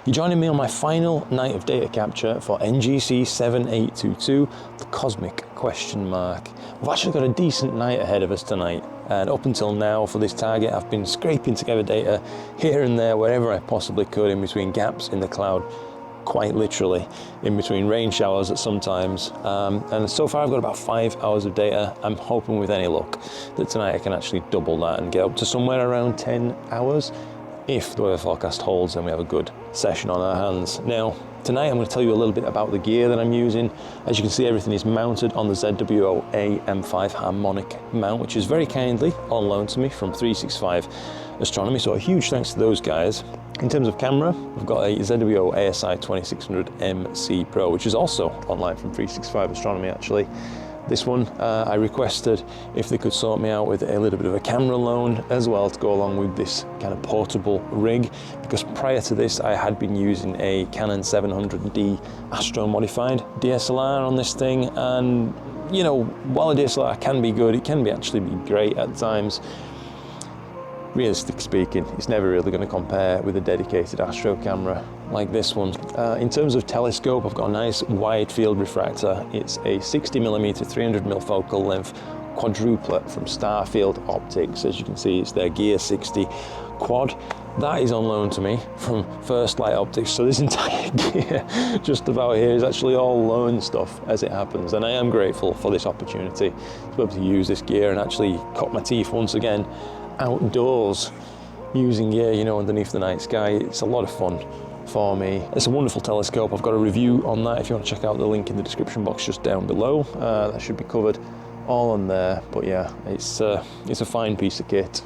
You're joining me on my final night of data capture for NGC 7822, the Cosmic question mark. We've actually got a decent night ahead of us tonight, and up until now for this target I've been scraping together data here and there wherever I possibly could, in between gaps in the cloud, quite literally, in between rain showers at sometimes, and so far I've got about 5 hours of data. I'm hoping with any luck that tonight I can actually double that and get up to somewhere around 10 hours. If the weather forecast holds, then we have a good session on our hands. Now, tonight I'm going to tell you a little bit about the gear that I'm using. As you can see, everything is mounted on the ZWO-A M5 harmonic mount, which is very kindly on loan to me from 365 Astronomy, so a huge thanks to those guys. In terms of camera, we've got a ZWO ASI 2600 MC Pro, which is also online from 365 Astronomy actually. This one, I requested if they could sort me out with a little bit of a camera loan as well to go along with this kind of portable rig, because prior to this I had been using a Canon 700D Astro modified DSLR on this thing, and you know, while a DSLR can be good, it can be actually be great at times. Realistically speaking, it's never really going to compare with a dedicated Astro camera like this one. In terms of telescope, I've got a nice wide field refractor. It's a 60mm 300mm focal length quadruplet from Starfield Optics. As you can see, it's their Gear 60 quad. That is on loan to me from First Light Optics, so this entire gear just about here is actually all loan stuff as it happens, and I am grateful for this opportunity to be able to use this gear and actually cut my teeth once again outdoors using gear, you know, underneath the night sky. It's a lot of fun for me. It's a wonderful telescope. I've got a review on that if you want to check out the link in the description box just down below. That should be covered all on there, but yeah, it's a fine piece of kit.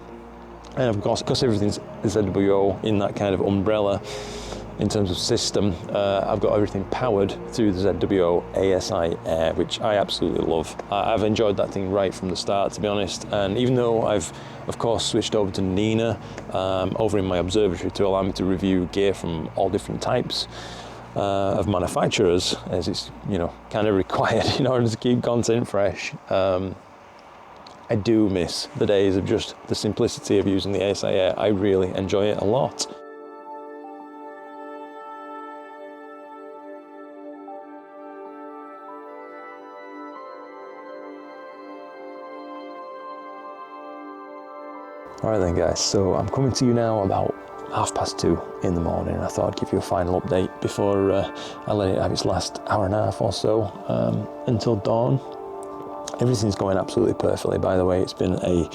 And of course, because everything's ZWO in that kind of umbrella in terms of system, I've got everything powered through the ZWO ASIAIR, which I absolutely love. I've enjoyed that thing right from the start, to be honest, and even though I've of course switched over to Nina over in my observatory to allow me to review gear from all different types of manufacturers, as it's, you know, kind of required in order to keep content fresh, I do miss the days of just the simplicity of using the ASIAIR. I really enjoy it a lot. Alright then guys, so I'm coming to you now about 2:30 in the morning. I thought I'd give you a final update before I let it have its last hour and a half or so until dawn. Everything's going absolutely perfectly, by the way. It's been a,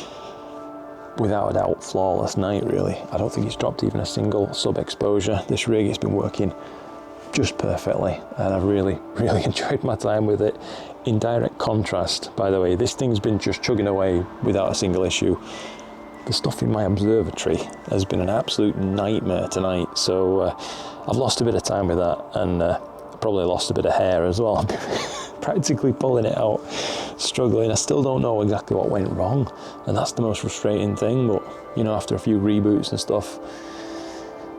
without a doubt, flawless night really. I don't think it's dropped even a single sub-exposure. This rig has been working just perfectly, and I've really enjoyed my time with it. In direct contrast, by the way, this thing's been just chugging away without a single issue. The stuff in my observatory has been an absolute nightmare tonight, so I've lost a bit of time with that, and probably lost a bit of hair as well. Practically pulling it out, struggling. I still don't know exactly what went wrong, and that's the most frustrating thing, but you know, after a few reboots and stuff,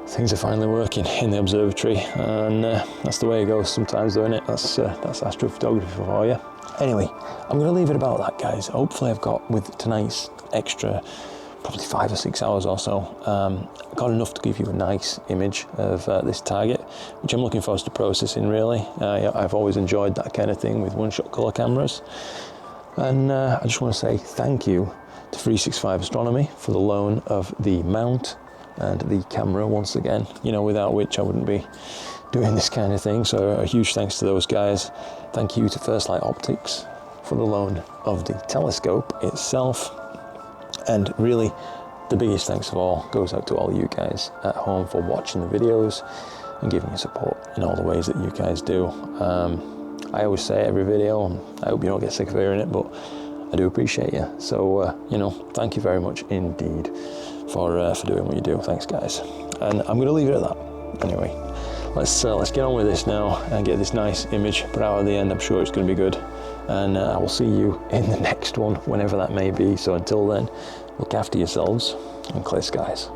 things are finally working in the observatory, and that's the way it goes sometimes, though, isn't it? That's astrophotography for you. Anyway, I'm going to leave it about that, guys. Hopefully I've got, with tonight's extra probably 5 or 6 hours or so, got enough to give you a nice image of this target, which I'm looking forward to processing really. I've always enjoyed that kind of thing with one-shot colour cameras, and I just want to say thank you to 365 Astronomy for the loan of the mount and the camera once again, you know, without which I wouldn't be doing this kind of thing, so a huge thanks to those guys. Thank you to First Light Optics for the loan of the telescope itself. And really, the biggest thanks of all goes out to all you guys at home for watching the videos and giving me support in all the ways that you guys do. I always say it every video, and I hope you don't get sick of hearing it, but I do appreciate you. So, you know, thank you very much indeed for doing what you do. Thanks, guys. And I'm going to leave it at that. Anyway, let's get on with this now and get this nice image put out at the end. I'm sure it's going to be good. And I will see you in the next one, whenever that may be. So until then, look after yourselves and clear skies.